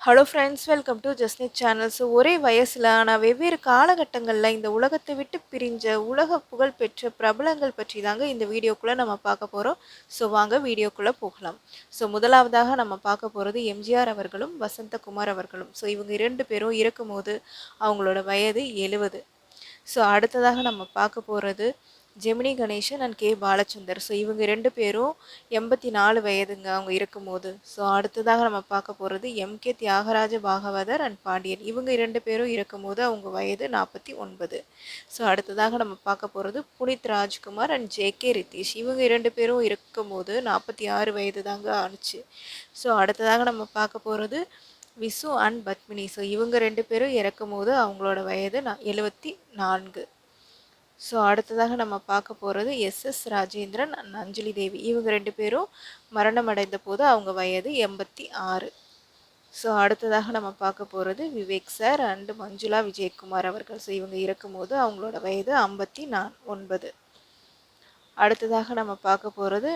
Hello friends, welcome to ஜஸ்னிக் channel. So ஒரே வயசில் ஆனால் வெவ்வேறு காலகட்டங்களில் இந்த உலகத்தை விட்டு பிரிஞ்ச உலக புகழ் பெற்ற பிரபலங்கள் பற்றி தாங்க இந்த வீடியோக்குள்ளே நம்ம பார்க்க போகிறோம். ஸோ வாங்க வீடியோக்குள்ளே போகலாம். ஸோ முதலாவதாக நம்ம பார்க்க போகிறது எம்ஜிஆர் அவர்களும் வசந்தகுமார் அவர்களும். ஸோ இவங்க 2 பேரும் இருக்கும்போது அவங்களோட வயது 70. ஸோ அடுத்ததாக நம்ம பார்க்க போகிறது Gemini Ganesan and K Balachander. So இவங்க 2 பேரும் 84 வயதுங்க அவங்க இருக்கும்போது. ஸோ அடுத்ததாக நம்ம பார்க்க போகிறது எம்கே தியாகராஜ பாகவதர் அண்ட் பாண்டியன். இவங்க 2 பேரும் இருக்கும்போது அவங்க வயது 49. ஸோ அடுத்ததாக நம்ம பார்க்க போகிறது புனித் ராஜ்குமார் அண்ட் ஜேகே ரித்தீஷ். இவங்க 2 பேரும் இருக்கும்போது 46 வயது தாங்க ஆணுச்சு. ஸோ அடுத்ததாக நம்ம பார்க்க போகிறது விசு அண்ட் பத்மினி. ஸோ இவங்க 2 பேரும் இறக்கும்போது அவங்களோட வயது 74. ஸோ அடுத்ததாக நம்ம பார்க்க போகிறது எஸ்எஸ் ராஜேந்திரன் அண்ட் அஞ்சலி தேவி. இவங்க 2 பேரும் மரணம் அடைந்த போது அவங்க வயது 86. ஸோ அடுத்ததாக நம்ம பார்க்க போகிறது விவேக் சார் அண்டு மஞ்சுளா விஜயகுமார் அவர்கள். ஸோ இவங்க இருக்கும்போது அவங்களோட வயது 59. அடுத்ததாக நம்ம பார்க்க போகிறது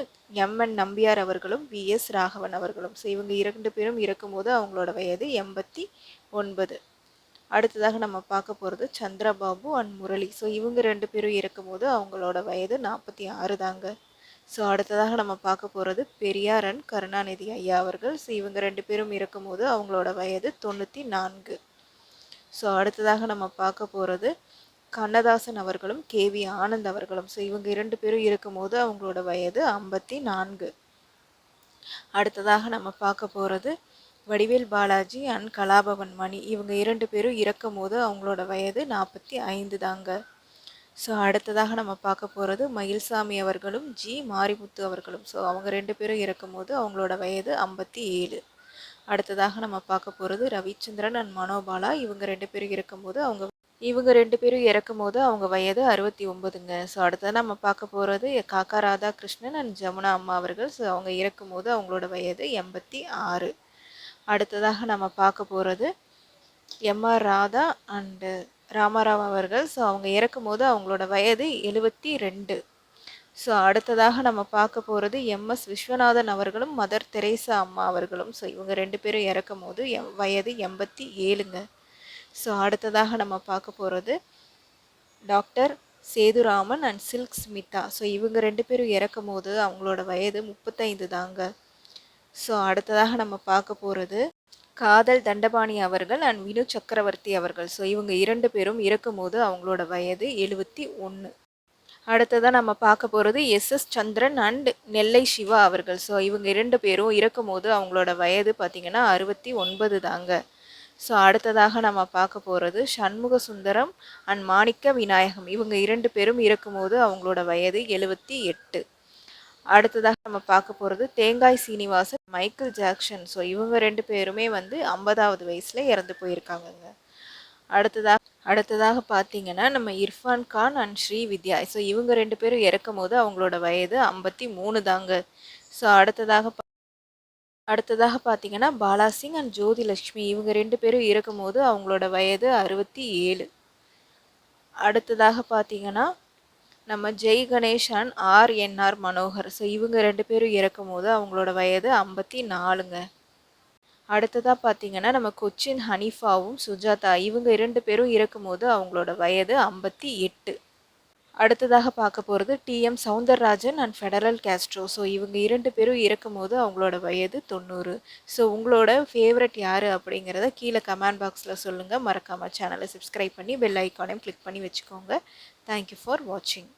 எம்என் நம்பியார் அவர்களும் விஎஸ் ராகவன் அவர்களும். ஸோ இவங்க 2 பேரும் இருக்கும்போது அவங்களோட வயது 89. அடுத்ததாக நம்ம பார்க்க போகிறது சந்திரபாபு அண்ட் முரளி. ஸோ இவங்க 2 பேரும் இருக்கும்போது அவங்களோட வயது 46 தாங்க. ஸோ அடுத்ததாக நம்ம பார்க்க போகிறது பெரியார் அண்ட் கருணாநிதி ஐயா அவர்கள். ஸோ இவங்க 2 பேரும் இருக்கும்போது அவங்களோட வயது 94. ஸோ அடுத்ததாக நம்ம பார்க்க போகிறது கண்ணதாசன் அவர்களும் கேவி ஆனந்த் அவர்களும். ஸோ இவங்க 2 பேரும் இருக்கும்போது அவங்களோட வயது 54. அடுத்ததாக நம்ம பார்க்க போகிறது வடிவேல் பாலாஜி அண்ட் கலாபவன் மணி. இவங்க 2 பேரும் இறக்கும்போது அவங்களோட வயது 45 தாங்க. ஸோ அடுத்ததாக நம்ம பார்க்க போகிறது மயில்சாமி அவர்களும் ஜி மாரிமுத்து அவர்களும். ஸோ அவங்க 2 பேரும் இறக்கும்போது அவங்களோட வயது 57. அடுத்ததாக நம்ம பார்க்க போகிறது ரவிச்சந்திரன் அண்ட் மனோபாலா. இவங்க 2 பேரும் இறக்கும்போது அவங்க வயது 69ங்க. ஸோ அடுத்தது நம்ம பார்க்க போகிறது காக்கா ராதாகிருஷ்ணன் அண்ட் ஜமுனா அம்மா அவர்கள். ஸோ அவங்க இறக்கும்போது அவங்களோட வயது 86. அடுத்ததாக நம்ம பார்க்க போகிறது எம்ஆர் ராதா அண்டு ராமாராவ் அவர்கள். ஸோ அவங்க இறக்கும்போது அவங்களோட வயது 72. ஸோ அடுத்ததாக நம்ம பார்க்க போகிறது எம்எஸ் விஸ்வநாதன் அவர்களும் மதர் தெரேசா அம்மா அவர்களும். ஸோ இவங்க 2 பேரும் இறக்கும்போது வயது 87ங்க. ஸோ அடுத்ததாக நம்ம பார்க்க போகிறது doctor Sethuraman and Silk Smitha. So இவங்க 2 பேரும் இறக்கும்போது அவங்களோட வயது 35 தாங்க. ஸோ அடுத்ததாக நம்ம பார்க்க போகிறது காதல் தண்டபாணி அவர்கள் அண்ட் வினு சக்கரவர்த்தி அவர்கள். ஸோ இவங்க 2 பேரும் இறக்கும்போது அவங்களோட வயது 71. அடுத்ததாக நம்ம பார்க்க போகிறது எஸ்எஸ் சந்திரன் அண்ட் நெல்லை சிவா அவர்கள். ஸோ இவங்க 2 பேரும் இறக்கும்போது அவங்களோட வயது பார்த்திங்கன்னா 69 தாங்க. ஸோ அடுத்ததாக நம்ம பார்க்க போகிறது சண்முக சுந்தரம் அண்ட் மாணிக்க விநாயகம். இவங்க 2 பேரும் இறக்கும்போது அவங்களோட வயது 78. அடுத்ததாக நம்ம பார்க்க போகிறது தேங்காய் சீனிவாசன் மைக்கேல் ஜாக்சன். ஸோ இவங்க 2 பேருமே 50வது வயசில் இறந்து போயிருக்காங்கங்க. அடுத்ததாக பார்த்தீங்கன்னா நம்ம Irrfan Khan and Srividya. So இவங்க 2 பேரும் இறக்கும்போது அவங்களோட வயது 53 தாங்க. ஸோ அடுத்ததாக பார்த்தீங்கன்னா பாலாசிங் அண்ட் ஜோதி லக்ஷ்மி. இவங்க 2 பேரும் இறக்கும்போது அவங்களோட வயது 67. அடுத்ததாக பார்த்தீங்கன்னா நம்ம Jai Ganesh and RNR Manohar. So இவங்க 2 பேரும் இறக்கும்போது அவங்களோட வயது 54ங்க. அடுத்ததாக பார்த்தீங்கன்னா நம்ம கொச்சின் ஹனீஃபாவும் சுஜாதா. இவங்க 2 பேரும் இறக்கும்போது அவங்களோட வயது 58. அடுத்ததாக பார்க்க போகிறது TM Soundararajan and Fidel Castro. So இவங்க 2 பேரும் இறக்கும்போது அவங்களோட வயது 90. ஸோ உங்களோட ஃபேவரட் யார் அப்படிங்கிறத கீழே கமெண்ட் பாக்ஸில் சொல்லுங்கள். மறக்காமல் சேனலை சப்ஸ்கிரைப் பண்ணி பெல் ஐக்கானையும் கிளிக் பண்ணி வச்சுக்கோங்க. தேங்க்யூ ஃபார் வாட்சிங்.